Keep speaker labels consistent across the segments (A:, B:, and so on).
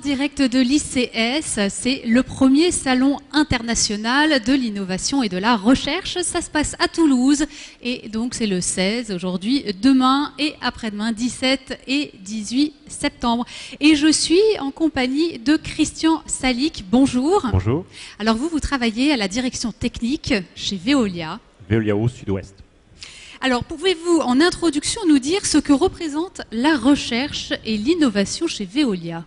A: direct de l'ICS, c'est le premier salon international de l'innovation et de la recherche. Ça se passe à Toulouse et donc c'est le 16 aujourd'hui, demain et après-demain, 17 et 18 septembre. Et je suis en compagnie de Christian Salic. Bonjour.
B: Bonjour.
A: Alors vous travaillez à la direction technique chez Veolia.
B: Veolia au Sud-Ouest.
A: Alors, pouvez-vous, en introduction, nous dire ce que représente la recherche et l'innovation chez Veolia?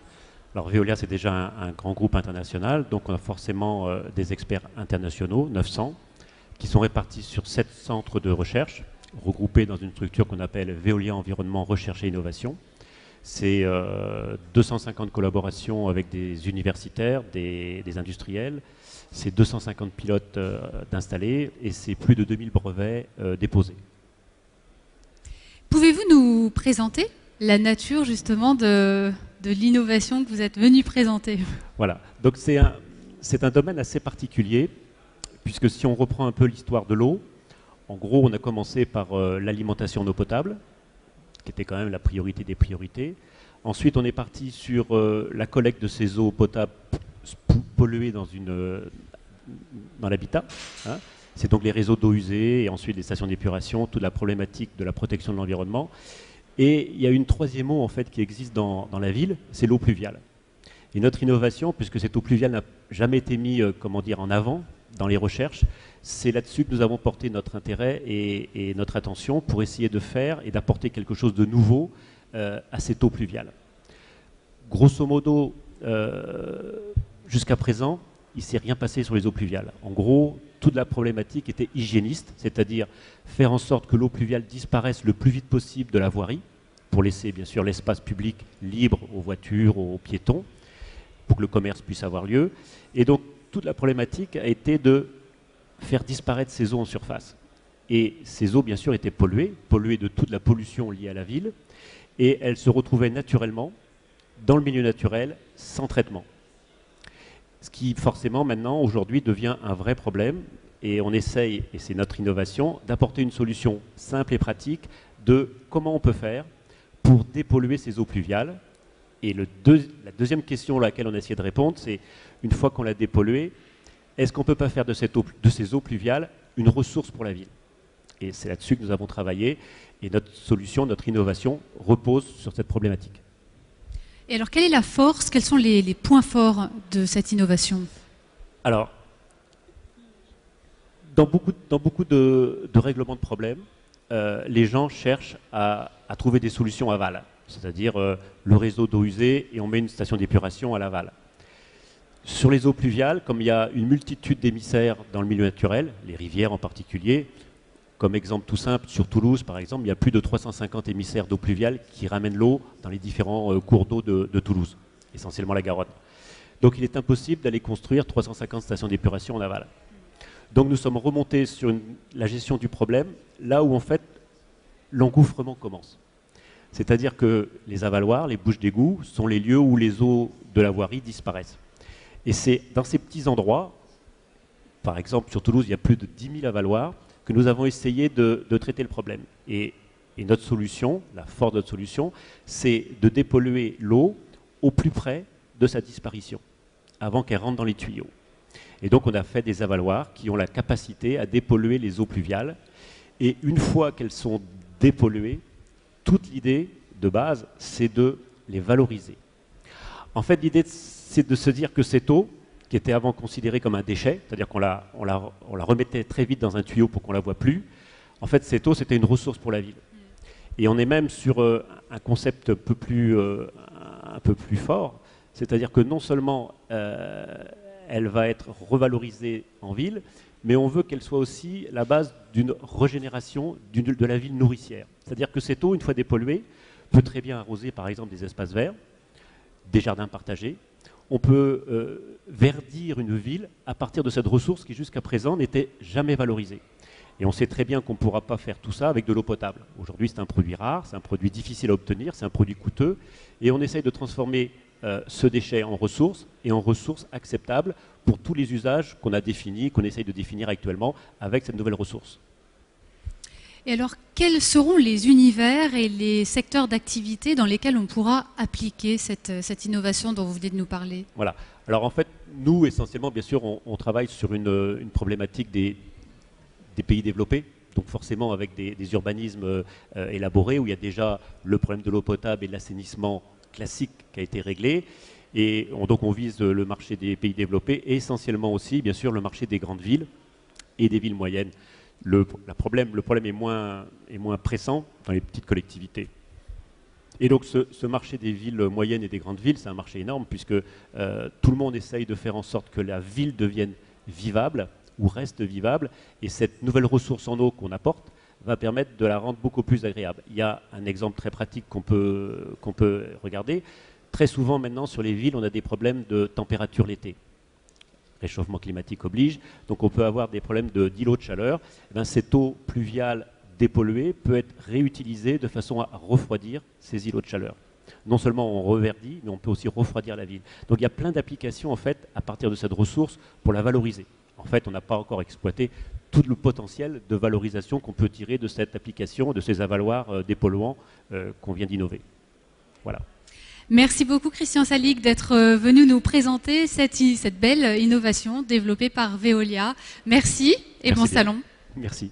B: Alors, Veolia, c'est déjà un grand groupe international, donc on a forcément des experts internationaux, 900, qui sont répartis sur 7 centres de recherche, regroupés dans une structure qu'on appelle Veolia Environnement, Recherche et Innovation. C'est 250 collaborations avec des universitaires, des industriels, c'est 250 pilotes d'installés et c'est plus de 2000 brevets déposés.
A: Pouvez-vous nous présenter la nature justement de l'innovation que vous êtes venu présenter?
B: Voilà, donc c'est un domaine assez particulier, puisque si on reprend un peu l'histoire de l'eau, en gros on a commencé par l'alimentation en eau potable, qui était quand même la priorité des priorités. Ensuite on est parti sur la collecte de ces eaux potables polluées dans l'habitat. Hein. C'est donc les réseaux d'eau usée et ensuite les stations d'épuration, toute la problématique de la protection de l'environnement. Et il y a une troisième eau en fait qui existe dans la ville, c'est l'eau pluviale. Et notre innovation, puisque cette eau pluviale n'a jamais été mise en avant dans les recherches, c'est là-dessus que nous avons porté notre intérêt et notre attention pour essayer de faire et d'apporter quelque chose de nouveau à cette eau pluviale. Grosso modo, jusqu'à présent, il ne s'est rien passé sur les eaux pluviales. En gros, toute la problématique était hygiéniste, c'est-à-dire faire en sorte que l'eau pluviale disparaisse le plus vite possible de la voirie, pour laisser bien sûr l'espace public libre aux voitures, aux piétons, pour que le commerce puisse avoir lieu. Et donc, toute la problématique a été de faire disparaître ces eaux en surface. Et ces eaux, bien sûr, étaient polluées de toute la pollution liée à la ville, et elles se retrouvaient naturellement dans le milieu naturel, sans traitement. Ce qui forcément maintenant, aujourd'hui, devient un vrai problème. Et on essaye, et c'est notre innovation, d'apporter une solution simple et pratique de comment on peut faire pour dépolluer ces eaux pluviales. Et la deuxième question à laquelle on a essayé de répondre, c'est une fois qu'on l'a dépolluée, est-ce qu'on ne peut pas faire de ces eaux pluviales une ressource pour la ville? Et c'est là-dessus que nous avons travaillé. Et notre solution, notre innovation repose sur cette problématique.
A: Et alors, quelle est la force, quels sont les points forts de cette innovation?
B: Alors, dans beaucoup de règlements de problèmes, les gens cherchent à trouver des solutions aval, c'est-à-dire le réseau d'eau usée et on met une station d'épuration à l'aval. Sur les eaux pluviales, comme il y a une multitude d'émissaires dans le milieu naturel, les rivières en particulier, comme exemple tout simple, sur Toulouse par exemple, il y a plus de 350 émissaires d'eau pluviale qui ramènent l'eau dans les différents cours d'eau de Toulouse, essentiellement la Garonne. Donc il est impossible d'aller construire 350 stations d'épuration en aval. Donc nous sommes remontés sur la gestion du problème, là où en fait l'engouffrement commence. C'est-à-dire que les avaloirs, les bouches d'égout, sont les lieux où les eaux de la voirie disparaissent. Et c'est dans ces petits endroits, par exemple sur Toulouse, il y a plus de 10 000 avaloirs, que nous avons essayé de traiter le problème. Et notre solution, la force de notre solution, c'est de dépolluer l'eau au plus près de sa disparition, avant qu'elle rentre dans les tuyaux. Et donc on a fait des avaloirs qui ont la capacité à dépolluer les eaux pluviales. Et une fois qu'elles sont dépolluées, toute l'idée de base, c'est de les valoriser. En fait, l'idée, c'est de se dire que cette eau, qui était avant considérée comme un déchet, c'est-à-dire qu'on la remettait très vite dans un tuyau pour qu'on ne la voit plus. En fait, cette eau, c'était une ressource pour la ville. Et on est même sur un concept un peu plus fort, c'est-à-dire que non seulement elle va être revalorisée en ville, mais on veut qu'elle soit aussi la base d'une régénération de la ville nourricière. C'est-à-dire que cette eau, une fois dépolluée, peut très bien arroser par exemple des espaces verts, des jardins partagés. On peut verdir une ville à partir de cette ressource qui jusqu'à présent n'était jamais valorisée. Et on sait très bien qu'on ne pourra pas faire tout ça avec de l'eau potable. Aujourd'hui, c'est un produit rare, c'est un produit difficile à obtenir, c'est un produit coûteux. Et on essaye de transformer ce déchet en ressources et en ressources acceptables pour tous les usages qu'on a définis, qu'on essaye de définir actuellement avec cette nouvelle ressource.
A: Et alors, quels seront les univers et les secteurs d'activité dans lesquels on pourra appliquer cette innovation dont vous venez de nous parler?
B: Voilà. Alors en fait, nous, essentiellement, bien sûr, on travaille sur une problématique des pays développés, donc forcément avec des urbanismes élaborés, où il y a déjà le problème de l'eau potable et de l'assainissement classique qui a été réglé. Et donc on vise le marché des pays développés et essentiellement aussi, bien sûr, le marché des grandes villes et des villes moyennes. Le problème est moins pressant dans les petites collectivités. Et donc ce marché des villes moyennes et des grandes villes, c'est un marché énorme puisque tout le monde essaye de faire en sorte que la ville devienne vivable ou reste vivable. Et cette nouvelle ressource en eau qu'on apporte va permettre de la rendre beaucoup plus agréable. Il y a un exemple très pratique qu'on peut regarder. Très souvent maintenant sur les villes, on a des problèmes de température l'été. Réchauffement climatique oblige, donc on peut avoir des problèmes d'îlots de chaleur. Eh bien, cette eau pluviale dépolluée peut être réutilisée de façon à refroidir ces îlots de chaleur. Non seulement on reverdit, mais on peut aussi refroidir la ville. Donc il y a plein d'applications en fait à partir de cette ressource pour la valoriser. En fait, on n'a pas encore exploité tout le potentiel de valorisation qu'on peut tirer de cette application, de ces avaloirs dépolluants qu'on vient d'innover. Voilà.
A: Merci beaucoup Christian Salic d'être venu nous présenter cette belle innovation développée par Veolia. Merci et bon salon.
B: Merci.